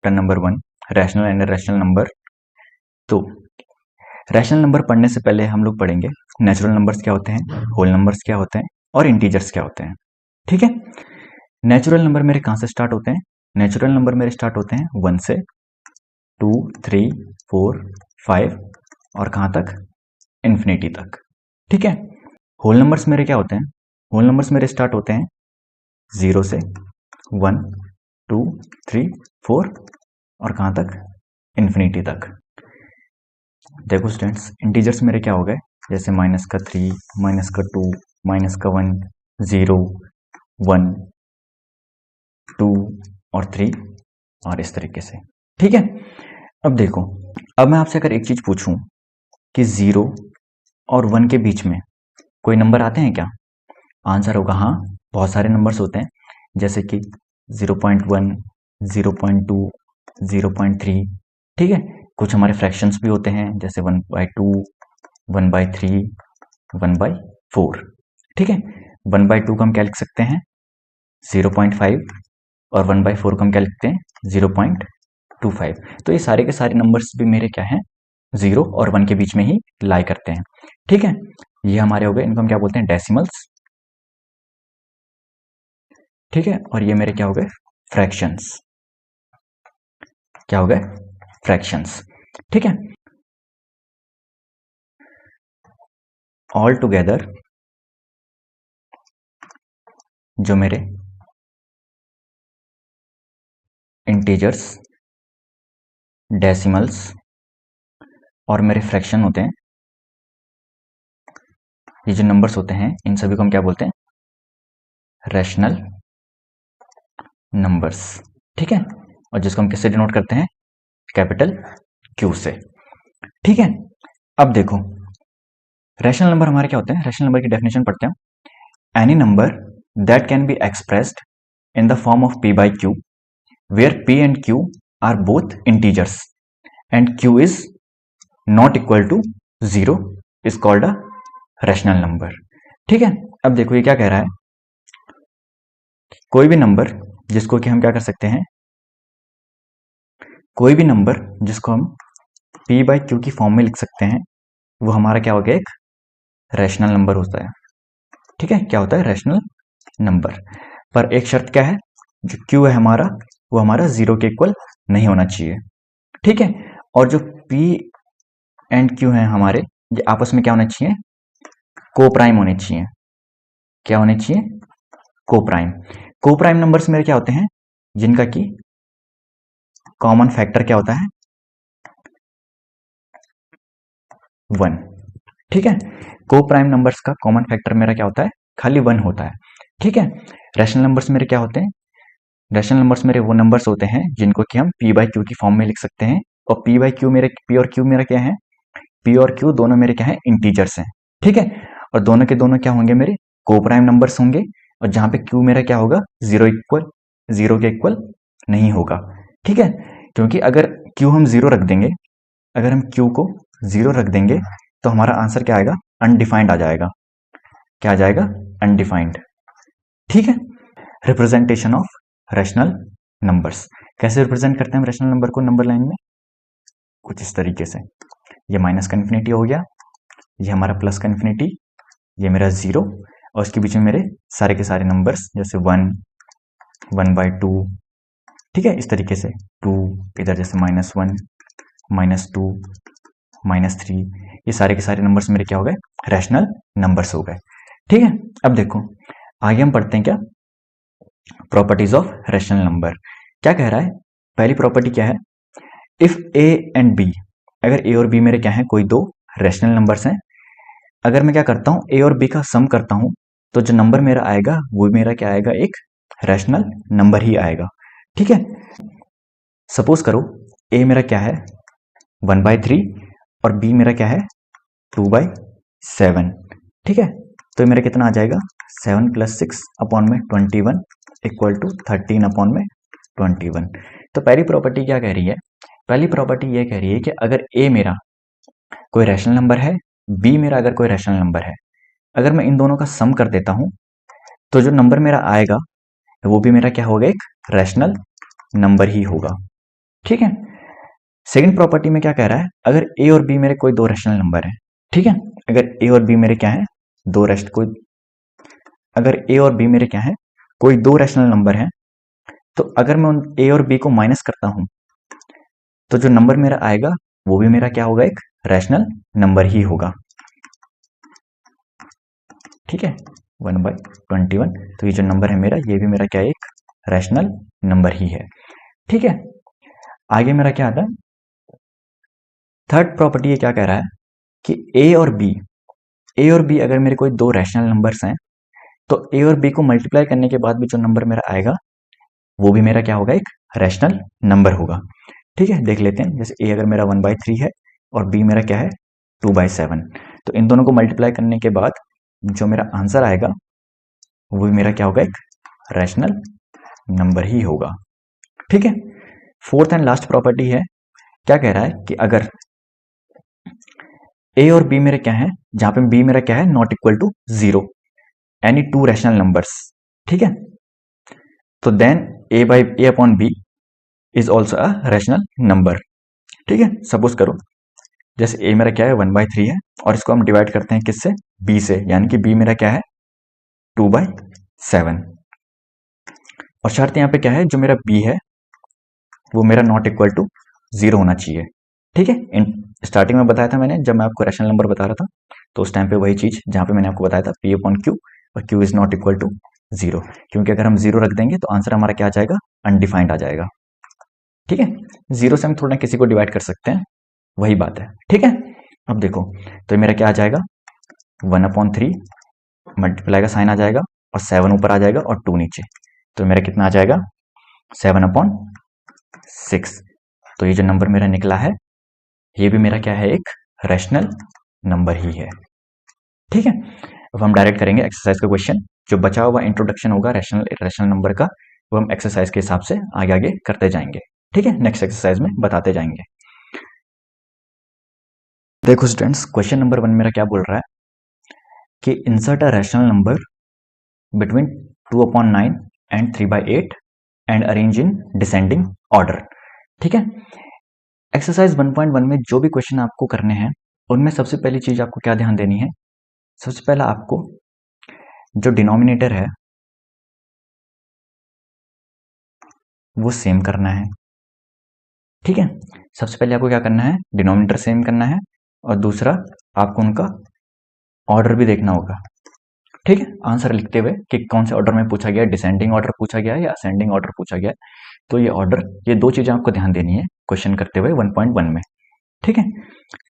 Chapter number 1 rational and irrational number. तो rational number पढ़ने से पहले हम लोग पढ़ेंगे नेचुरल नंबर्स क्या होते हैं, होल नंबर्स क्या होते हैं और इंटीजर्स क्या होते हैं। ठीक है। नेचुरल नंबर मेरे कहाँ से स्टार्ट होते हैं? नेचुरल नंबर मेरे स्टार्ट होते हैं 1 से, 2, 3, 4, 5 और कहाँ तक? इन्फिनिटी तक। ठीक है। होल नंबर्स मेरे क्या होते हैं? होल नंबर्स मेरे स्टार्ट होते हैं 0 से, 1, 2, 3, 4 और कहाँ तक? इन्फिनिटी तक। देखो स्टूडेंट्स, इंटीजर्स मेरे क्या हो गए? जैसे -3, -2, -1, 0, 1, 2 और 3 और इस तरीके से। ठीक है। अब देखो, अब मैं आपसे अगर एक चीज पूछूं कि 0 और 1 के बीच में कोई नंबर आते हैं क्या? आंसर होगा हाँ, बहुत सारे नंबर्स होते हैं, जैसे कि 0.1, 0.2, 0.3। ठीक है। कुछ हमारे फ्रैक्शंस भी होते हैं, जैसे 1/2, 1/3, 1/4। ठीक है। 1/2 को हम क्या लिख सकते हैं? 0.5 और 1/4 को हम क्या लिखते हैं? 0.25। तो ये सारे के सारे नंबर्स भी मेरे क्या हैं? 0 और 1 के बीच में ही लाई करते हैं। ठीक है। ये हमारे हो गए, इनको हम क्या बोलते हैं? डेसिमल्स। ठीक है। और ये मेरे क्या हो गए? फ्रैक्शंस। क्या हो गए? फ्रैक्शंस। ठीक है। ऑल टुगेदर जो मेरे इंटीजर्स, डेसिमल्स और मेरे फ्रैक्शन होते हैं, ये जो नंबर्स होते हैं इन सभी को हम क्या बोलते हैं? Rational numbers. ठीक है। और जिसको हम किससे डिनोट करते हैं? कैपिटल क्यू से। ठीक है। अब देखो, रैशनल नंबर हमारे क्या होते हैं? रैशनल नंबर की डेफिनेशन पढ़ते हैं। Any number that can be expressed in the form of p by q where p and q are both integers and q is not equal to 0 is called a rational number। ठीक है। अब देखो ये क्या कह रहा है? कोई भी नंबर जिसको कि हम क्या कर सकते हैं? कोई भी नंबर जिसको हम p by q की फॉर्म में लिख सकते हैं, वो हमारा क्या हो गया? एक रैशनल नंबर होता है। ठीक है। क्या होता है? Rational number. पर एक शर्त क्या है? जो q है हमारा, वो हमारा 0 के इक्वल नहीं होना चाहिए। ठीक है। और जो p एंड q है हमारे, ये आपस में क्या होने चाहिए? को प्राइम होने चाहिए। क्या होने चाहिए? को प्राइम। को प्राइम नंबर्स मेरे क्या होते हैं? जिनका कि कॉमन फैक्टर क्या होता है? 1। ठीक है। को प्राइम नंबर्स का कॉमन फैक्टर मेरा क्या होता है? खाली 1 होता है। ठीक है। रैशनल नंबर्स मेरे क्या होते हैं? रैशनल नंबर्स मेरे वो नंबर्स होते हैं जिनको कि हम p बाई क्यू की फॉर्म में लिख सकते हैं। और p बाई क्यू मेरे, p और q मेरा क्या है? p और q दोनों मेरे क्या है? इंटीजर्स हैं। ठीक है। और दोनों के दोनों क्या होंगे? मेरे को प्राइम नंबर्स होंगे। और जहां पे q मेरा क्या होगा? 0 के इक्वल नहीं होगा। ठीक है। क्योंकि अगर q हम 0 रख देंगे, अगर हम q को 0 रख देंगे तो हमारा आंसर क्या आएगा? अनडिफाइंड आ जाएगा। क्या आ जाएगा? अनडिफाइंड। ठीक है। Representation of rational numbers. कैसे रिप्रेजेंट करते हैं हम रैशनल नंबर को नंबर लाइन में? कुछ इस तरीके से। ये माइनस का इन्फिनिटी हो गया, ये हमारा प्लस का इन्फिनिटी, ये मेरा 0 और उसके बीच में मेरे सारे के सारे नंबर्स, जैसे 1, 1/2। ठीक है। इस तरीके से 2, इधर जैसे -1, -2, -3, ये सारे के सारे नंबर्स मेरे क्या हो गए? रैशनल नंबर्स हो गए। ठीक है। अब देखो आगे हम पढ़ते हैं क्या? Properties of rational number. क्या कह रहा है? पहली प्रॉपर्टी क्या है? इफ ए एंड बी, अगर ए और बी मेरे क्या है? कोई दो रैशनल नंबर्स हैं। अगर मैं क्या करता हूं? ए और बी का सम करता हूं, तो जो नंबर मेरा आएगा वो मेरा क्या आएगा? एक रैशनल नंबर ही आएगा। ठीक है। सपोज करो ए मेरा क्या है? 1/3 और बी मेरा क्या है? 2/7। ठीक है। तो मेरा कितना आ जाएगा? 7 + 6 अपॉन में 21 इक्वल टू 13 अपॉन में 21। तो पहली प्रॉपर्टी क्या कह रही है? पहली प्रॉपर्टी ये कह रही है कि अगर ए मेरा कोई रैशनल नंबर है, बी मेरा अगर कोई रैशनल नंबर है, अगर मैं इन दोनों का सम कर देता हूं, तो जो नंबर मेरा आएगा वो भी मेरा क्या होगा? एक रैशनल नंबर ही होगा। ठीक है। सेकंड प्रॉपर्टी में क्या कह रहा है, अगर ए और बी मेरे कोई दो रैशनल नंबर है, ठीक है, अगर ए और बी मेरे क्या है दो रैशनल कोई अगर ए और बी मेरे क्या है कोई दो रैशनल नंबर है, तो अगर मैं उन ए और बी को माइनस करता हूं तो जो नंबर मेरा आएगा वो भी मेरा क्या होगा, एक रैशनल नंबर ही होगा। ठीक है, 1/21, तो ये जो नंबर है मेरा ये भी मेरा क्या है, एक रैशनल नंबर ही है। ठीक है, आगे मेरा क्या आता है, थर्ड प्रॉपर्टी ये क्या कह रहा है कि ए और बी अगर मेरे कोई दो रैशनल नंबर्स हैं तो ए और बी को मल्टीप्लाई करने के बाद भी जो नंबर मेरा आएगा वो भी मेरा क्या होगा, एक रैशनल नंबर होगा। ठीक है, देख लेते हैं, जैसे ए अगर मेरा 1/3 है और बी मेरा क्या है 2/7, तो इन दोनों को मल्टीप्लाई करने के बाद जो मेरा आंसर आएगा वो भी मेरा क्या होगा, एक रैशनल नंबर ही होगा। ठीक है, फोर्थ एंड लास्ट प्रॉपर्टी है, क्या कह रहा है कि अगर ए और बी मेरे क्या है, जहां पे बी मेरा क्या है not equal to 0, any two rational numbers, ठीक है, तो then A upon B is also a rational number. ठीक है, सपोज करो जैसे ए मेरा क्या है 1/3 है और इसको हम डिवाइड करते हैं किससे, बी से, यानी कि बी मेरा क्या है 2/7, और शर्त यहाँ पे क्या है, जो मेरा बी है वो मेरा नॉट इक्वल टू 0 होना चाहिए। ठीक है, स्टार्टिंग में बताया था मैंने, जब मैं आपको रैशनल नंबर बता रहा था तो उस टाइम पे वही चीज जहां पे मैंने आपको बताया था पी अपॉन क्यू, और Q is not equal to 0, क्योंकि अगर हम 0 रख देंगे तो आंसर हमारा क्या आ जाएगा, अनडिफाइंड आ जाएगा। ठीक है, 0 से हम थोड़ा किसी को डिवाइड कर सकते हैं, वही बात है। ठीक है, अब देखो, तो ये मेरा क्या आ जाएगा 1/3, मल्टीप्लाई का साइन आ जाएगा और 7 ऊपर आ जाएगा और 2 नीचे, तो मेरा कितना आ जाएगा 7/6। तो ये जो नंबर मेरा निकला है ये भी मेरा क्या है, एक रैशनल नंबर ही है। ठीक है, अब हम डायरेक्ट करेंगे एक्सरसाइज का क्वेश्चन, जो बचा हुआ इंट्रोडक्शन होगा रैशनल नंबर का वो हम एक्सरसाइज के हिसाब से आगे आगे करते जाएंगे। ठीक है, नेक्स्ट एक्सरसाइज में बताते जाएंगे। देखो स्टूडेंट्स, क्वेश्चन नंबर 1 मेरा क्या बोल रहा है कि insert a rational number between 2/9 and 3/8 and arrange in descending order. ठीक है, एक्सरसाइज 1.1 में जो भी क्वेश्चन आपको करने हैं उनमें सबसे पहली चीज आपको क्या ध्यान देनी है, सबसे पहला आपको जो डिनोमिनेटर है वो सेम करना है। ठीक है, सबसे पहले आपको क्या करना है, डिनोमिनेटर सेम करना है, और दूसरा आपको उनका ऑर्डर भी देखना होगा। ठीक है, आंसर लिखते हुए कि कौन से ऑर्डर में पूछा गया है, डिसेंडिंग ऑर्डर पूछा गया है या असेंडिंग ऑर्डर पूछा गया है, तो ये ऑर्डर, ये दो चीजें आपको ध्यान देनी है क्वेश्चन करते हुए 1.1 में। ठीक है,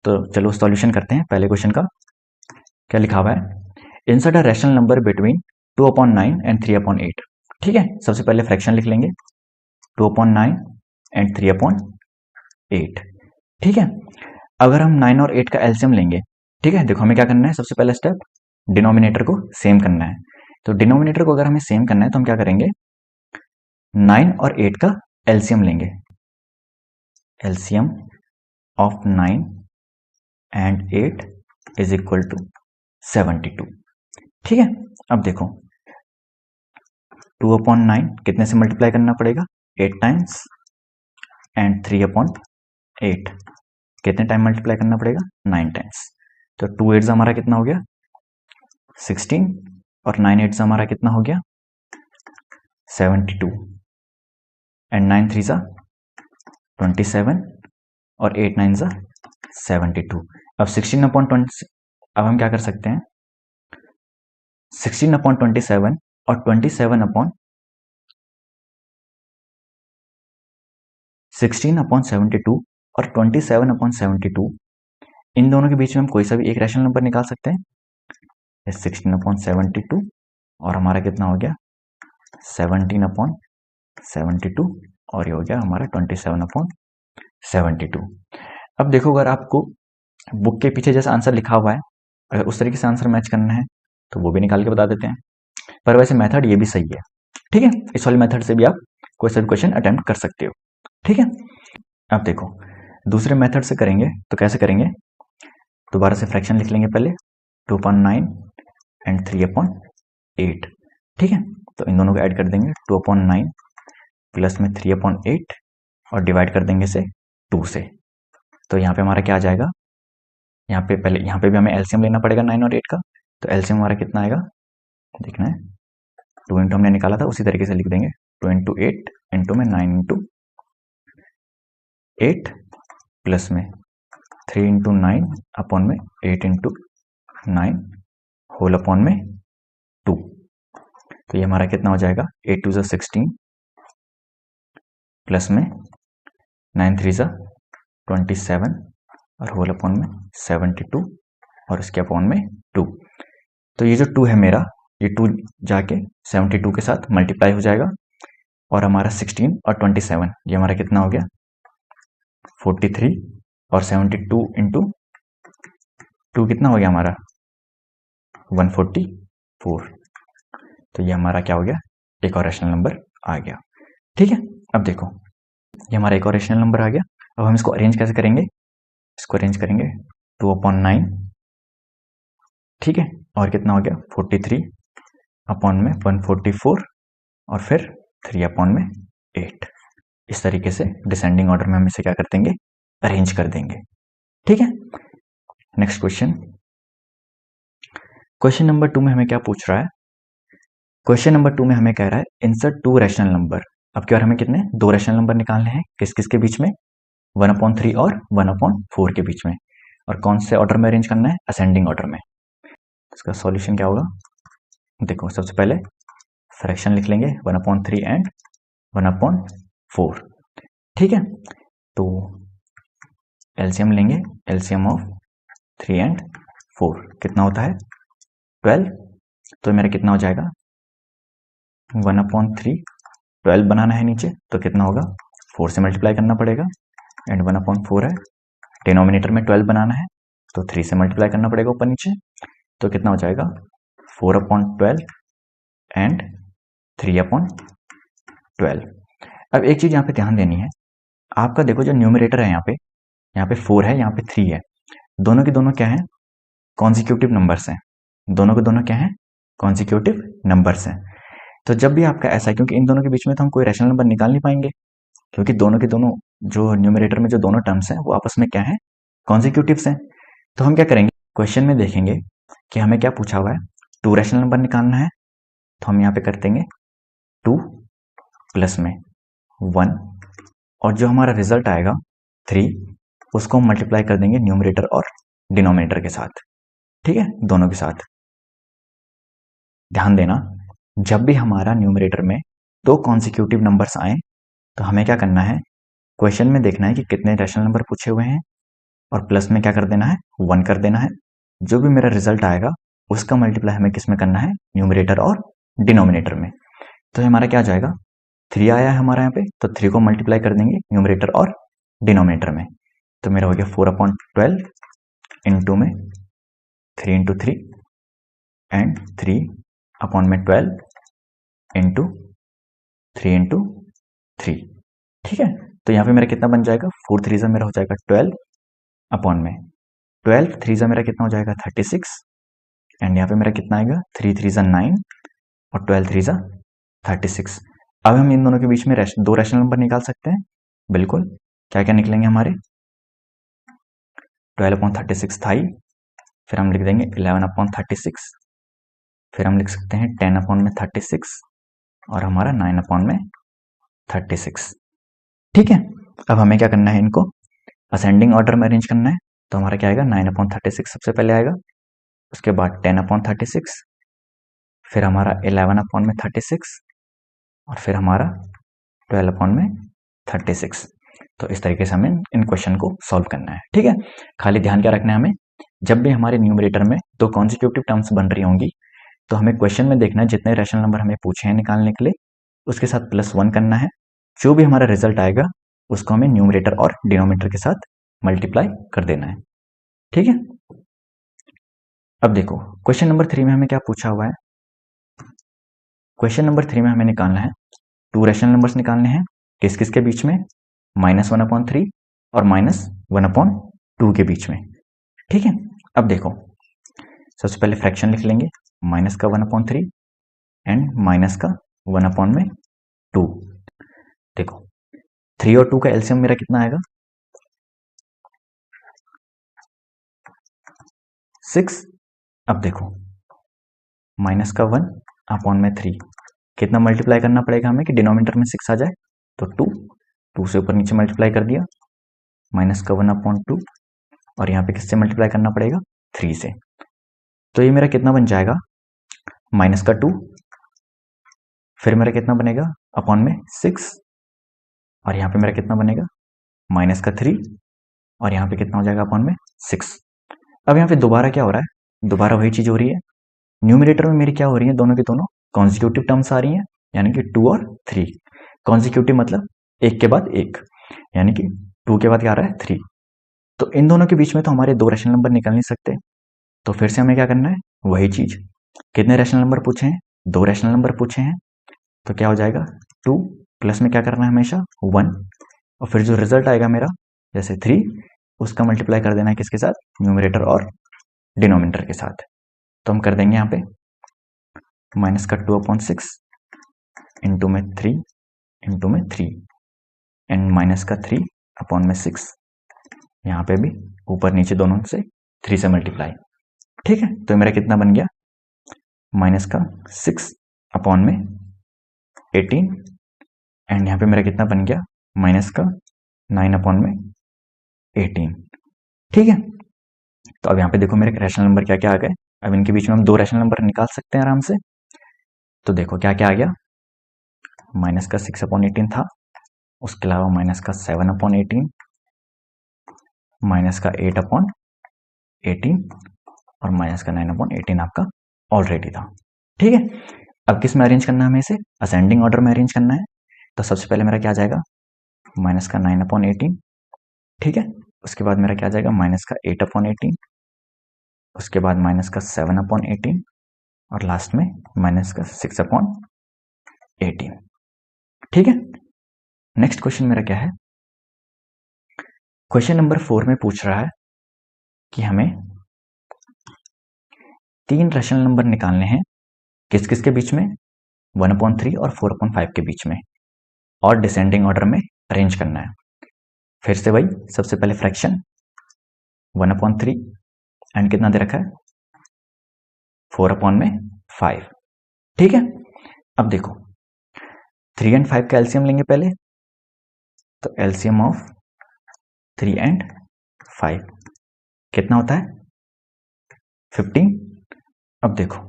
तो चलो सॉल्यूशन करते हैं। पहले क्वेश्चन का क्या लिखा हुआ है, insert a rational number between 2/9 and 3/8। ठीक है, सबसे पहले फ्रैक्शन लिख लेंगे 2/9 एंड 3/8। ठीक है, अगर हम 9 और 8 का एलसीएम लेंगे, ठीक है, देखो हमें क्या करना है, सबसे पहला स्टेप डिनोमिनेटर को सेम करना है। तो डिनोमिनेटर को अगर हमें सेम करना है तो हम क्या करेंगे, 9 और 8 का एलसीएम लेंगे, LCM of 9 and 8 is equal to 72। ठीक है, अब देखो 2/9 कितने से मल्टीप्लाई करना पड़ेगा, 8 टाइम्स, एंड 3/8 कितने टाइम मल्टीप्लाई करना पड़ेगा, 9 टाइम्स। तो 2 8 हमारा कितना हो गया 16, और 9 8 हमारा कितना हो गया 72, एंड 9 3 27, और 8 9 72। अब 16/20, अब हम क्या कर सकते हैं, 16/27 और 16/72 और 27/72, इन दोनों के बीच में हम कोई सा भी एक रैशनल नंबर निकाल सकते हैं। 16/72 और हमारा कितना हो गया 17/72, और ये हो गया हमारा 27/72। अब देखो, अगर आपको बुक के पीछे जैसा आंसर लिखा हुआ है, अगर उस तरीके से आंसर मैच करना है तो वो भी निकाल के बता देते हैं, पर वैसे मेथड ये भी सही है। ठीक है, इस वाले मेथड से भी आप कोई सा भी क्वेश्चन अटेम्प्ट कर सकते हो। ठीक है, अब देखो दूसरे मेथड से करेंगे तो कैसे करेंगे, दोबारा से फ्रैक्शन लिख लेंगे पहले 2/9 एंड 3/8। ठीक है, तो इन दोनों को ऐड कर देंगे 2/9 प्लस में 3/8 और डिवाइड कर देंगे इसे 2 से। तो यहाँ पे हमारा क्या आ जाएगा, यहाँ पे भी हमें एलसीएम लेना पड़ेगा 9 और 8 का। तो एलसीएम हमारा कितना आएगा देखना है, 2 इंटू हमने निकाला था उसी तरीके से लिख देंगे, 2 इंटू 8 इंटू में 9 इंटू 8 प्लस में 3 इंटू 9 अपॉन में 8 इंटू 9 होल अपॉन में 2। तो ये हमारा कितना हो जाएगा, 8 टू 16 प्लस में 9 3 27 और होल अपॉन में 72 और इसके अपॉन में 2। तो ये जो 2 है मेरा, ये 2 जाके 72 के साथ मल्टीप्लाई हो जाएगा और हमारा 16 और 27 ये हमारा कितना हो गया 43 और 72 इंटू 2 कितना हो गया हमारा 144। तो ये हमारा क्या हो गया, एक और रेशनल नंबर आ गया। ठीक है, अब देखो ये हमारा एक और रेशनल नंबर आ गया। अब हम इसको अरेंज कैसे करेंगे, इसको अरेंज करेंगे 2/9, ठीक है, और कितना हो गया 43 अपॉन में 144 और फिर 3/8। इस तरीके से डिसेंडिंग ऑर्डर में हम इसे क्या कर देंगे, अरेंज कर देंगे। ठीक है, नेक्स्ट क्वेश्चन, क्वेश्चन नंबर 2 में हमें क्या पूछ रहा है, क्वेश्चन नंबर 2 में हमें कह रहा है इंसर्ट 2 रैशनल नंबर। अब क्या हमें कितने 2 रैशनल नंबर निकालने हैं, किस किस के बीच में, 1/3 और 1/4 के बीच में, और कौन से ऑर्डर में अरेंज करना है, असेंडिंग ऑर्डर में। इसका सॉल्यूशन क्या होगा, देखो सबसे पहले फ्रैक्शन लिख लेंगे 1/3 एंड 1/4। ठीक है, तो एलसीएम लेंगे, एलसीएम ऑफ 3 एंड 4 कितना होता है 12। तो मेरा कितना हो जाएगा 1/3, 12 बनाना है नीचे तो कितना होगा 4 से मल्टीप्लाई करना पड़ेगा, एंड 1/4 है, डिनोमिनेटर में 12 बनाना है तो 3 से मल्टीप्लाई करना पड़ेगा ऊपर नीचे, तो कितना हो जाएगा 4/12 एंड 3/12। अब एक चीज यहाँ पे ध्यान देनी है, आपका देखो जो न्यूमरेटर है यहाँ पे 4 है, यहाँ पे 3 है, दोनों के दोनों क्या है कॉन्जिक्यूटिव नंबर्स हैं, दोनों के दोनों क्या है कॉन्जिक्यूटिव नंबर्स हैं। तो जब भी आपका ऐसा है, क्योंकि इन दोनों के बीच में तो हम कोई रैशनल नंबर निकाल नहीं पाएंगे, क्योंकि दोनों के दोनों जो न्यूमरेटर में जो दोनों टर्म्स हैं वो आपस में क्या है कॉन्जिक्यूटिव्स हैं। तो हम क्या करेंगे, क्वेश्चन में देखेंगे कि हमें क्या पूछा हुआ है, 2 रैशनल नंबर निकालना है, तो हम यहाँ पे कर देंगे 2 प्लस में 1 और जो हमारा रिजल्ट आएगा 3, उसको हम मल्टीप्लाई कर देंगे न्यूमरेटर और डिनोमिनेटर के साथ। ठीक है, दोनों के साथ। ध्यान देना, जब भी हमारा न्यूमरेटर में 2 कॉन्सिक्यूटिव नंबर्स आए तो हमें क्या करना है, क्वेश्चन में देखना है कि कितने रैशनल नंबर पूछे हुए हैं और प्लस में क्या कर देना है 1 कर देना है। जो भी मेरा रिजल्ट आएगा उसका मल्टीप्लाई हमें किस में करना है, न्यूमरेटर और डिनोमिनेटर में। तो हमारा क्या आ जाएगा 3 आया है हमारा यहाँ पे, तो 3 को मल्टीप्लाई कर देंगे न्यूमरेटर और डिनोमिनेटर में, तो मेरा हो गया 4/12 इंटू में 3 इंटू 3 एंड 3/12 इंटू 3 इंटू 3। ठीक है, तो यहाँ पे मेरा कितना बन जाएगा 4 3 मेरा हो जाएगा 12 अपॉन में 12 3 मेरा कितना हो जाएगा 36, एंड यहाँ पे मेरा कितना आएगा 3 3 9 और 12 3 36। अब हम इन दोनों के बीच में 2 रैशनल नंबर निकाल सकते हैं, बिल्कुल। क्या क्या निकलेंगे हमारे 12/36 था ही, फिर हम लिख देंगे 11/36, फिर हम लिख सकते हैं 10/36 और हमारा 9/36। ठीक है, अब हमें क्या करना है, इनको असेंडिंग ऑर्डर में अरेंज करना है। तो हमारा क्या आएगा 9/36 सबसे पहले आएगा, उसके बाद 10/36, फिर हमारा 11/36 और फिर हमारा 12/36। तो इस तरीके से हमें इन क्वेश्चन को सॉल्व करना है। ठीक है, खाली ध्यान क्या रखना है हमें, जब भी हमारे न्यूमरेटर में 2 कॉन्जिक्यूटिव टर्म्स बन रही होंगी तो हमें क्वेश्चन में देखना है जितने रैशनल नंबर हमें पूछे हैं निकालने के लिए उसके साथ +1 करना है। जो भी हमारा रिजल्ट आएगा उसको हमें न्यूमरेटर और डिनोमिनेटर के साथ मल्टीप्लाई कर देना है। ठीक है, अब देखो क्वेश्चन नंबर 3 में हमें क्या पूछा हुआ है, क्वेश्चन नंबर 3 में हमें निकालना है 2 रैशनल नंबर्स निकालने हैं, किस किस के बीच में, -1/3 और -1/2 के बीच में। ठीक है, अब देखो सबसे पहले फ्रैक्शन लिख लेंगे, माइनस का 1/3 एंड माइनस का 1/2। देखो 3 और 2 का एलसीएम मेरा कितना आएगा? 6। अब देखो माइनस का 1 अपॉन में 3, कितना मल्टीप्लाई करना पड़ेगा हमें कि डिनोमिनेटर में 6 आ जाए? तो 2 से ऊपर नीचे मल्टीप्लाई कर दिया, माइनस का 1 अपॉन 2, और यहाँ पे किससे मल्टीप्लाई करना पड़ेगा? 3 से। तो ये मेरा कितना बन जाएगा? माइनस का 2, फिर मेरा कितना बनेगा? अपॉन में 6, और यहाँ पे मेरा कितना बनेगा? माइनस का 3, और यहाँ पे कितना हो जाएगा? अपॉन में 6। अब यहाँ पे दोबारा क्या हो रहा है? दोबारा वही चीज हो रही है। न्यूमरेटर में मेरी क्या हो रही है? दोनों के दोनों कॉन्जिक्यूटिव टर्म्स आ रही हैं, यानी कि 2 और 3। कॉन्जिक्यूटिव मतलब एक के बाद एक, यानी कि 2 के बाद क्या आ रहा है? 3। तो इन दोनों के बीच में तो हमारे दो रैशनल नंबर निकल नहीं सकते, तो फिर से हमें क्या करना है? वही चीज। कितने रैशनल नंबर पूछे हैं? 2 रैशनल नंबर पूछे हैं, तो क्या हो जाएगा? 2 प्लस में क्या करना है? हमेशा 1, और फिर जो रिजल्ट आएगा मेरा जैसे 3, उसका मल्टीप्लाई कर देना है किसके साथ? न्यूमरेटर और डिनोमिनेटर के साथ। तो हम कर देंगे यहाँ पे माइनस का 2/6 इंटू में 3 इंटू में 3 एंड माइनस का 3 अपॉन में 6, यहाँ पे भी ऊपर नीचे दोनों से 3 से मल्टीप्लाई। ठीक है, तो मेरा कितना बन गया? माइनस का 6 अपॉन में 18, एंड यहाँ पे मेरा कितना बन गया? माइनस का 9 अपॉन में 18। ठीक है, तो अब यहाँ पे देखो मेरे रैशनल नंबर क्या क्या आ गए। अब इनके बीच में हम 2 रैशनल नंबर निकाल सकते हैं आराम से। तो देखो क्या क्या आ गया? माइनस का 6/18 था, उसके अलावा माइनस का 7/18, माइनस का 8/18, और माइनस का 9/18 आपका ऑलरेडी था। ठीक है, अब किस में अरेंज करना है? हमें इसे असेंडिंग ऑर्डर में अरेंज करना है। तो सबसे पहले मेरा क्या आ जाएगा? माइनस का 9/18। ठीक है, उसके बाद मेरा क्या आ जाएगा? माइनस का 8/18, उसके बाद माइनस का 7/18, और लास्ट में माइनस का 6/18। ठीक है, नेक्स्ट क्वेश्चन मेरा क्या है? क्वेश्चन नंबर 4 में पूछ रहा है कि हमें 3 रैशनल नंबर निकालने हैं, किस किस के बीच में? 1/3 और 4/5 के बीच में, और डिसेंडिंग ऑर्डर में अरेंज करना है। फिर से वही, सबसे पहले फ्रैक्शन 1/3 एंड कितना दे रखा है? 4/5। ठीक है, अब देखो 3 एंड 5 का एलसीएम लेंगे पहले। तो एलसीएम ऑफ 3 एंड 5 कितना होता है? 15। अब देखो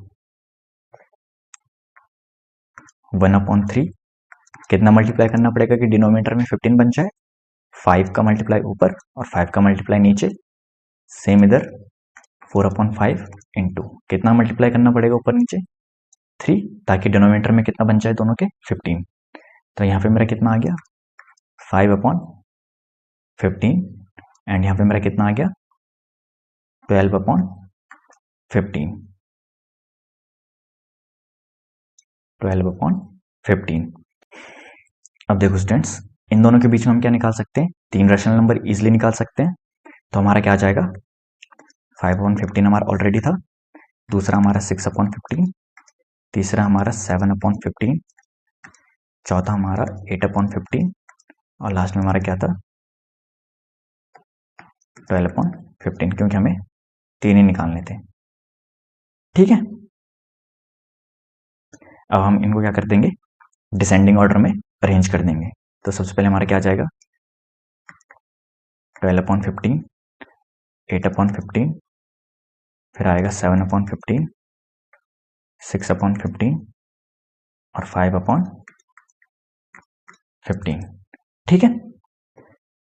1/3 कितना मल्टीप्लाई करना पड़ेगा कि डिनोमिनेटर में 15 बन जाए? 5 का मल्टीप्लाई ऊपर और 5 का मल्टीप्लाई नीचे, सेम इधर 4/5 इंटू कितना मल्टीप्लाई करना पड़ेगा ऊपर नीचे? 3, ताकि डिनोमिनेटर में कितना बन जाए दोनों के? 15। तो यहाँ पे मेरा कितना आ गया? 5/15, एंड यहाँ पे मेरा कितना आ गया? 12/15। 12/15। अब देखो स्टूडेंट्स, इन दोनों के बीच में हम क्या निकाल सकते हैं? 3 रैशनल नंबर इजिली निकाल सकते हैं। तो हमारा क्या आ जाएगा? 5/15 हमारा ऑलरेडी था, दूसरा हमारा 6/15, तीसरा हमारा 7/15, चौथा हमारा 8/15, और लास्ट में हमारा क्या था? 12/15, क्योंकि हमें 3 ही निकालने थे। ठीक है, अब हम इनको क्या कर देंगे? डिसेंडिंग ऑर्डर में अरेंज कर देंगे। तो सबसे पहले हमारा क्या आ जाएगा? 12/15, 8/15, फिर आएगा 7/15, 6/15, और 5/15। ठीक है,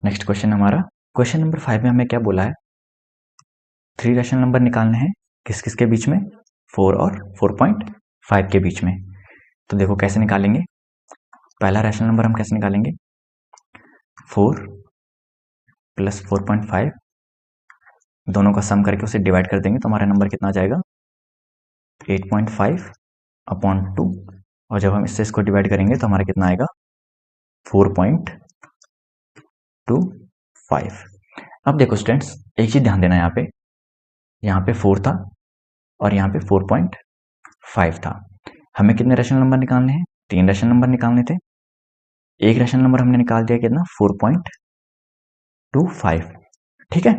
नेक्स्ट क्वेश्चन हमारा, क्वेश्चन नंबर 5 में हमें क्या बोला है? 3 रैशनल नंबर निकालने हैं, किस किस के बीच में? 4 और 4/5 के बीच में। तो देखो कैसे निकालेंगे? पहला रैशनल नंबर हम कैसे निकालेंगे? 4 प्लस 4/5, दोनों का सम करके उसे डिवाइड कर देंगे, तो हमारा नंबर कितना आ जाएगा? 8.5/2, और जब हम इससे इसको डिवाइड करेंगे तो हमारा कितना आएगा? 4.25। अब देखो स्टूडेंट्स, एक चीज ध्यान देना, यहाँ पे 4 था और यहाँ पे 4.5 था। हमें कितने रैशनल नंबर निकालने हैं? 3 रैशनल नंबर निकालने थे। एक रैशनल नंबर हमने निकाल दिया कितना 4.25। ठीक है,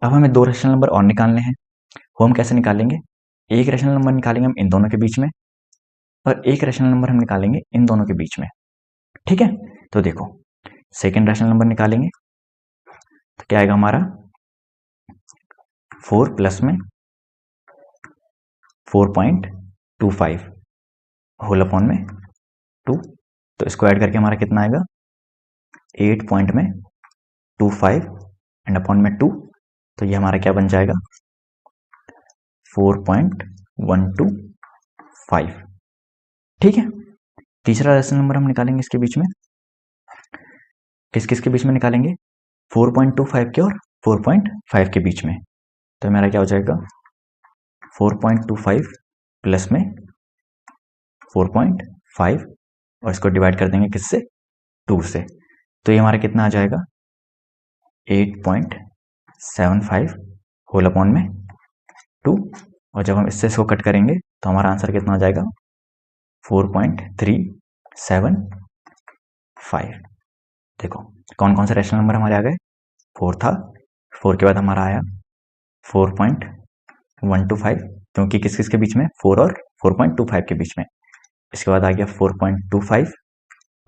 अब हमें दो रैशनल नंबर और निकालने हैं। वो हम कैसे निकालेंगे, एक रैशनल नंबर निकालेंगे हम इन दोनों के बीच में और एक रैशनल नंबर हम निकालेंगे इन दोनों के बीच में। ठीक है, तो देखो सेकेंड रैशनल नंबर निकालेंगे तो क्या आएगा हमारा 4 प्लस में 4.25 होल अपॉन में 2, तो इसको ऐड करके हमारा कितना आएगा 8.25 एंड अपॉन में 2, तो ये हमारा क्या बन जाएगा 4.125। ठीक है, तीसरा रैशनल नंबर हम निकालेंगे इसके बीच में, किस किस के बीच में निकालेंगे 4.25 के और 4.5 के बीच में। तो मेरा क्या हो जाएगा 4.25 प्लस में 4.5 और इसको डिवाइड कर देंगे किससे 2 से, तो ये हमारा कितना आ जाएगा 8.75 होल अपॉन में 2, और जब हम इससे इसको कट करेंगे तो हमारा आंसर कितना हो जाएगा 4.375। देखो कौन कौन से रैशनल नंबर हमारे आ गए, 4 था, 4 के बाद हमारा आया 4.125 क्योंकि किस किस के बीच में 4 और 4.25 के बीच में, इसके बाद आ गया 4.25,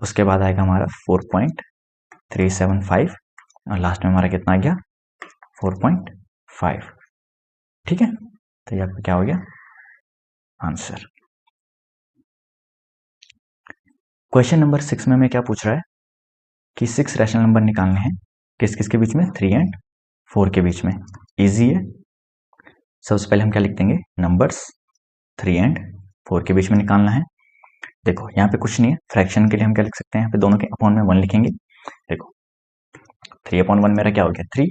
उसके बाद आएगा हमारा 4.375 और लास्ट में हमारा कितना आ गया 4.5। ठीक है, तो ये आपका क्या हो गया आंसर। क्वेश्चन नंबर 6 में हमें क्या पूछ रहा है कि 6 रैशनल नंबर निकालने हैं किस किस के बीच में 3 एंड 4 के बीच में। इजी है, सबसे पहले हम क्या लिख देंगे नंबर्स 3 एंड 4 के बीच में निकालना है। देखो यहाँ पे कुछ नहीं है, फ्रैक्शन के लिए हम क्या लिख सकते हैं, यहाँ पे दोनों के अपॉन में 1 लिखेंगे। देखो 3/1 मेरा क्या हो गया 3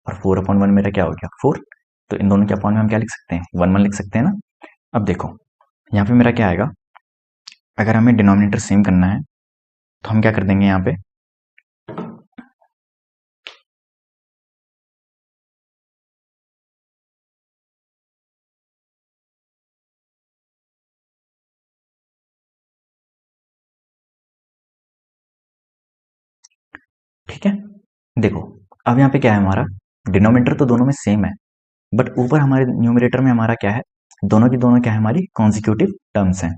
और 4/1 मेरा क्या हो गया 4, तो इन दोनों के अपॉन में हम क्या लिख सकते हैं 1 लिख सकते हैं ना। अब देखो यहाँ पे मेरा क्या आएगा, अगर हमें डिनोमिनेटर सेम करना है तो हम क्या कर देंगे यहाँ पे ठीक है। देखो अब यहाँ पे क्या है हमारा डिनोमिनेटर तो दोनों में सेम है, बट ऊपर हमारे न्यूमरेटर में हमारा क्या है दोनों की दोनों क्या है हमारी कॉन्जिक्यूटिव टर्म्स हैं।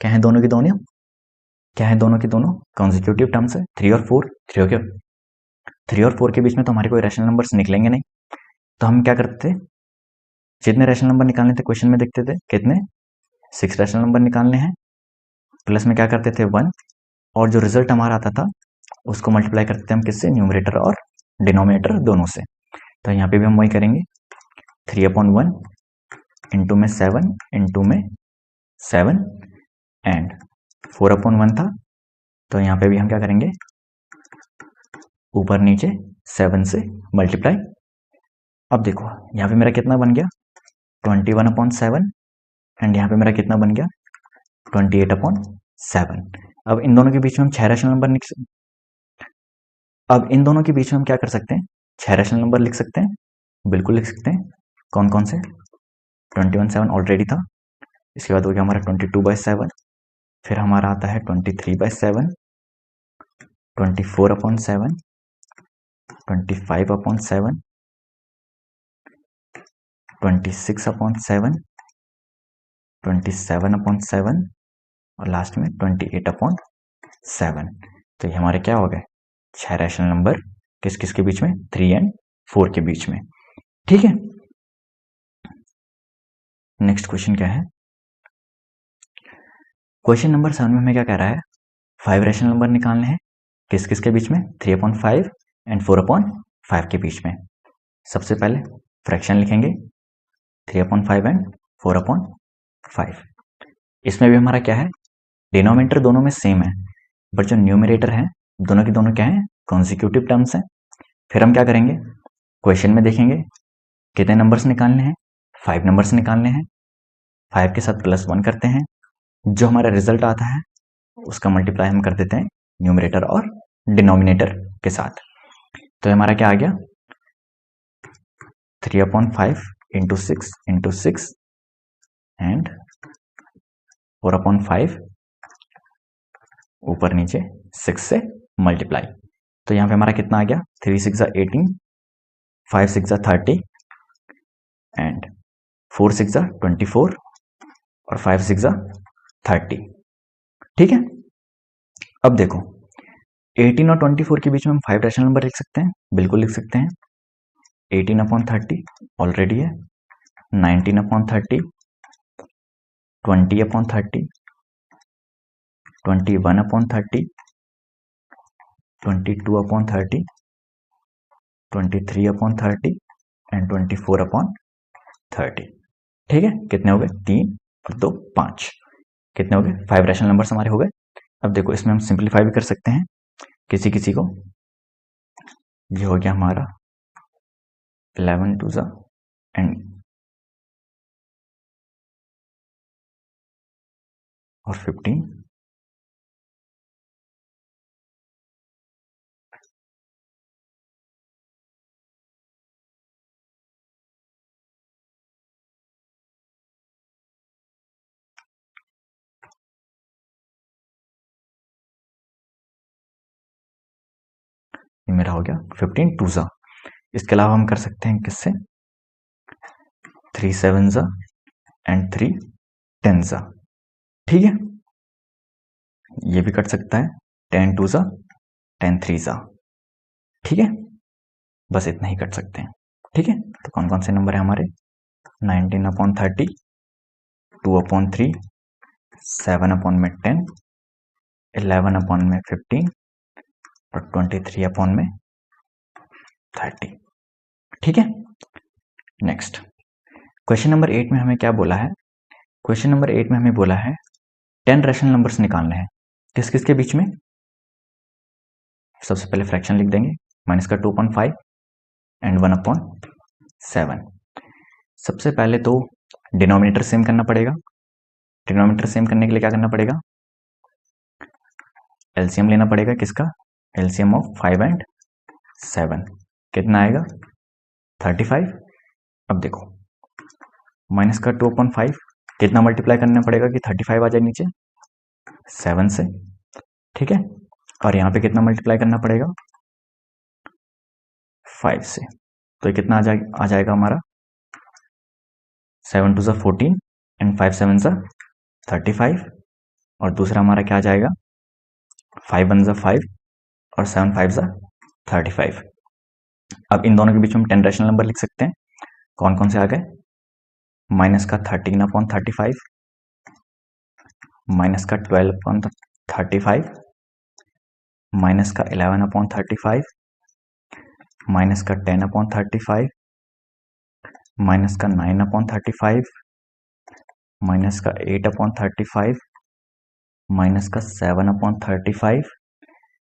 क्या है दोनों की दोनों, क्या है दोनों की दोनों कॉन्जिक्यूटिव टर्म्स है 3 और 4। 3 और 4 के बीच में तो हमारे कोई रैशनल नंबर्स निकलेंगे नहीं, तो हम क्या करते थे जितने रैशनल नंबर निकालने थे क्वेश्चन में देखते थे कितने 6 रैशनल नंबर निकालने हैं, प्लस में क्या करते थे 1, और जो रिजल्ट हमारा आता था उसको मल्टीप्लाई करते थे हम किससे न्यूमरेटर और डिनोमिनेटर दोनों से। तो यहाँ पे भी हम वही करेंगे 3/1 इंटू में 7 इंटू में 7 एंड 4/1 था, तो यहाँ पे भी हम क्या करेंगे ऊपर नीचे 7 से मल्टीप्लाई। अब देखो यहाँ पे मेरा कितना बन गया 21/7 एंड यहाँ पे मेरा कितना बन गया 28/7। अब इन दोनों के बीच में हम 6 रैशनल नंबर अब इन दोनों के बीच में हम क्या कर सकते हैं 6 रैशनल नंबर लिख सकते हैं, बिल्कुल लिख सकते हैं। कौन कौन से 21/7 ऑलरेडी था, इसके बाद हो गया हमारा 22/7, फिर हमारा आता है 23/7, 24/7, 25/7, 26/7, 27/7 और लास्ट में 28/7। तो ये हमारे क्या हो गए 6 रैशनल नंबर किस किस के बीच में 3 एंड 4 के बीच में। ठीक है, नेक्स्ट क्वेश्चन क्या है, क्वेश्चन नंबर 7 में हमें क्या कह रहा है 5 रैशनल नंबर निकालने हैं किस किस के बीच में 3/5 एंड 4/5 के बीच में। सबसे पहले फ्रैक्शन लिखेंगे 3/5 एंड 4/5। इसमें भी हमारा क्या है डिनोमिनेटर दोनों में सेम है, बट जो न्यूमरेटर है दोनों की दोनों क्या है कॉन्जिक्यूटिव टर्म्स हैं। फिर हम क्या करेंगे क्वेश्चन में देखेंगे कितने नंबर्स निकालने हैं 5 नंबर्स निकालने हैं, 5 के साथ +1 करते हैं, जो हमारा रिजल्ट आता है उसका मल्टीप्लाई हम कर देते हैं न्यूमरेटर और डिनोमिनेटर के साथ। तो हमारा क्या आ गया 3/5 इंटू 6 एंड 4/5 ऊपर नीचे 6 से मल्टीप्लाई। तो यहाँ पे हमारा कितना आ गया, 3 6 18, 5 6 30 एंड 4 6 24 और 5 6 30। ठीक है, अब देखो 18 और 24 के बीच में हम 5 रैशनल नंबर लिख सकते हैं, बिल्कुल लिख सकते हैं। 18 अपॉन 30 ऑलरेडी है, 19 upon 30, 20 upon 30, 21 upon 30, 22 upon 30, 23 upon 30 and 24 upon 30। ठीक है, कितने हो गए, 3 और 2 5, कितने हो गए, 5 रैशनल नंबर्स हमारे हो गए। अब देखो इसमें हम सिंप्लीफाई भी कर सकते हैं किसी किसी को। ये हो गया हमारा 11 2 एंड और 15, ये मेरा हो गया 15 2 इसके अलावा हम कर सकते हैं किससे, 3 7 एंड 3 10। ठीक है, ये भी कट सकता है, 10 2 10 3। ठीक है, बस इतना ही कट सकते हैं। ठीक है, तो कौन कौन से नंबर है हमारे, 19 अपॉन 30, 2 अपॉन 3, 7 अपॉन में 10, 11 अपॉन में 15 और 23 अपॉन में 30। ठीक है, नेक्स्ट क्वेश्चन नंबर 8 में हमें क्या बोला है, क्वेश्चन नंबर 8 में हमें बोला है 10 रैशनल नंबर्स निकालने हैं, किस किस के बीच में। सबसे पहले फ्रैक्शन लिख देंगे, माइनस का 2.5 एंड 1/7। सबसे पहले तो डिनोमिनेटर सेम करना पड़ेगा। डिनोमिनेटर सेम करने के लिए क्या करना पड़ेगा, एलसीएम लेना पड़ेगा, किसका, एलसीएम ऑफ 5 एंड 7। कितना आएगा, 35। अब देखो माइनस का 2/5 कितना मल्टीप्लाई करना पड़ेगा कि 35 आ जाए नीचे, 7 से। ठीक है, और यहाँ पे कितना मल्टीप्लाई करना पड़ेगा, 5 से। तो ये कितना आ जाएगा हमारा, 7 2 14 एंड 5 7 35। और दूसरा हमारा क्या आ जाएगा, 5 1 5 और 7 5 35। अब इन दोनों के बीच में हम 10 रैशनल नंबर लिख सकते हैं। कौन कौन से आ गए, माइनस का 13 अपॉन 35, माइनस का 12 अपॉन 35, माइनस का 11 अपॉन 35, माइनस का 10 अपॉन 35, माइनस का 9 अपॉन 35, माइनस का 8 अपॉन 35, माइनस का 7 अपॉन 35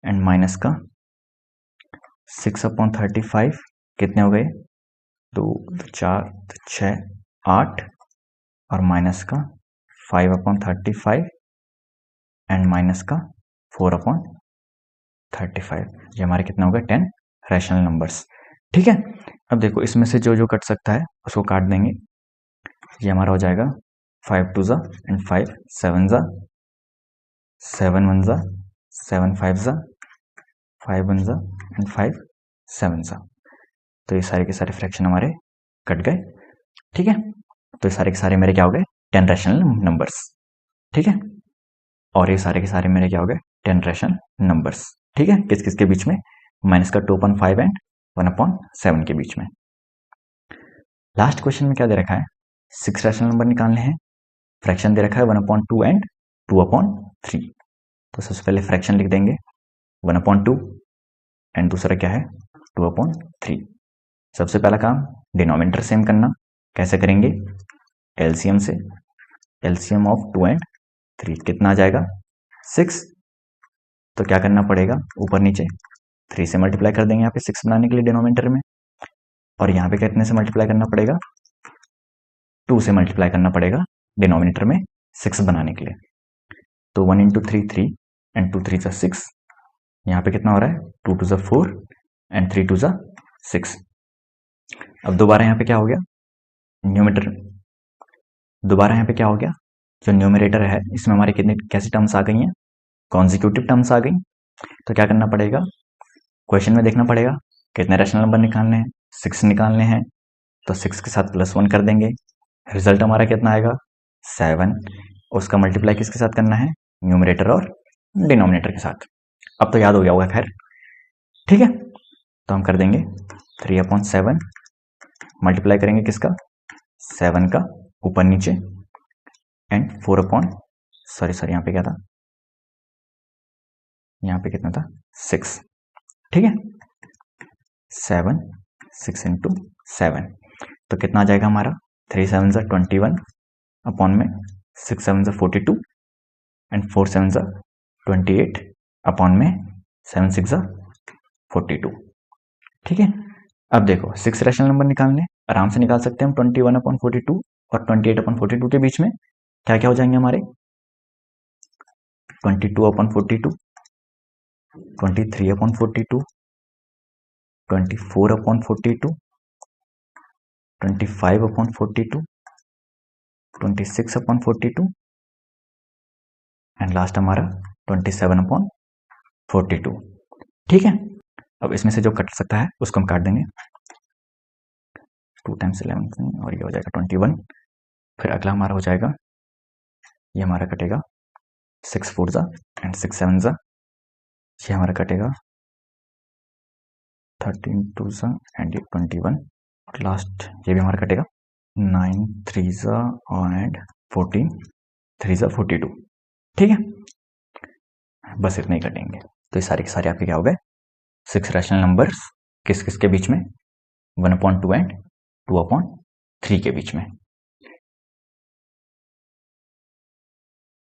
एंड माइनस का 6 अपॉन 35। कितने हो गए, 2 4 6 8 और माइनस का 5 अपॉन 35 एंड माइनस का 4 अपॉन 35। ये हमारे कितना हो गए, 10 रैशनल नंबर्स। ठीक है, अब देखो इसमें से जो जो कट सकता है उसको काट देंगे। ये हमारा हो जाएगा 5 2 एंड 5 7 7 1 7 5 5 1 एंड 5 7। तो ये सारे के सारे फ्रैक्शन हमारे कट गए। ठीक है, तो ये सारे के सारे मेरे क्या हो गए, 10 रैशनल नंबर्स। ठीक है, और ये सारे के सारे मेरे क्या हो गए, 10 रैशनल नंबर्स। ठीक है, किस किस के बीच में, माइनस का 2/5 एंड 1/7 के बीच में। लास्ट क्वेश्चन में क्या दे रखा है, 6 रैशनल नंबर निकालने हैं, फ्रैक्शन दे रखा है 1/2 एंड 2/3। तो सबसे पहले फ्रैक्शन लिख देंगे 1/2 एंड दूसरा क्या है 2/3। सबसे पहला काम डिनोमिनेटर सेम करना, कैसे करेंगे, एलसीएम से। एलसीएम ऑफ 2 एंड 3 कितना आ जाएगा, 6। तो क्या करना पड़ेगा, ऊपर नीचे 3 से मल्टीप्लाई कर देंगे यहाँ पे 6 बनाने के लिए डिनोमिनेटर में, और यहाँ पे कितने से मल्टीप्लाई करना पड़ेगा, 2 से मल्टीप्लाई करना पड़ेगा डिनोमिनेटर में 6 बनाने के लिए। तो 1 इंटू 3 3 एंड 2 3 6। यहाँ पे कितना हो रहा है, 2 2 4 एंड 3 2 6। अब दोबारा यहाँ पे क्या हो गया, न्यूमरेटर, दोबारा यहाँ पे क्या हो गया, जो न्यूमरेटर है इसमें हमारी कितनी कैसी टर्म्स आ गई हैं, कॉन्जिक्यूटिव टर्म्स आ गई। तो क्या करना पड़ेगा, क्वेश्चन में देखना पड़ेगा कितने रैशनल नंबर निकालने हैं, 6 निकालने हैं, तो 6 के साथ +1 कर देंगे, रिजल्ट हमारा कितना आएगा 7। उसका मल्टीप्लाई किसके साथ करना है, न्यूमरेटर और डिनोमिनेटर के साथ। अब तो याद हो गया होगा खैर, ठीक है। तो हम कर देंगे 3/7 मल्टीप्लाई करेंगे किसका, 7 का ऊपर नीचे, एंड 4 सॉरी यहाँ पे क्या था, यहाँ पे कितना था 6, ठीक है। 7 6 इंटू 7 तो कितना आ जाएगा हमारा 3 7 ज़ा 21 अपॉन में 6 7 ज़ा 42 एंड 4 7 ज़ा 28 अपॉन में 7 6 ज़ा 42, ठीक है। अब देखो 6 रैशनल नंबर निकालने आराम से निकाल सकते हैं हम 21/42 और 28/42 के बीच में क्या क्या हो जाएंगे हमारे 22/42, 23/42, 24/42, 25/42, 26/42 एंड लास्ट हमारा 27/42, ठीक है। अब इसमें से जो कट सकता है उसको हम काट देंगे, 2 टाइम्स 11 और ये हो जाएगा 21। फिर अगला हमारा हो जाएगा, ये हमारा कटेगा 6 4 ज़ा एंड 6 7 ज़ा, ये हमारा कटेगा 13 2 ज़ा एंड ये 21 और लास्ट ये भी हमारा कटेगा 9 3 ज़ा एंड 14 3 ज़ा 42, ठीक है। बस इतने ही कटेंगे। तो ये सारे के सारे आपके क्या हो गए 6 रैशनल नंबर्स किस किस के बीच में 1/2 एंड 2/3 के बीच में।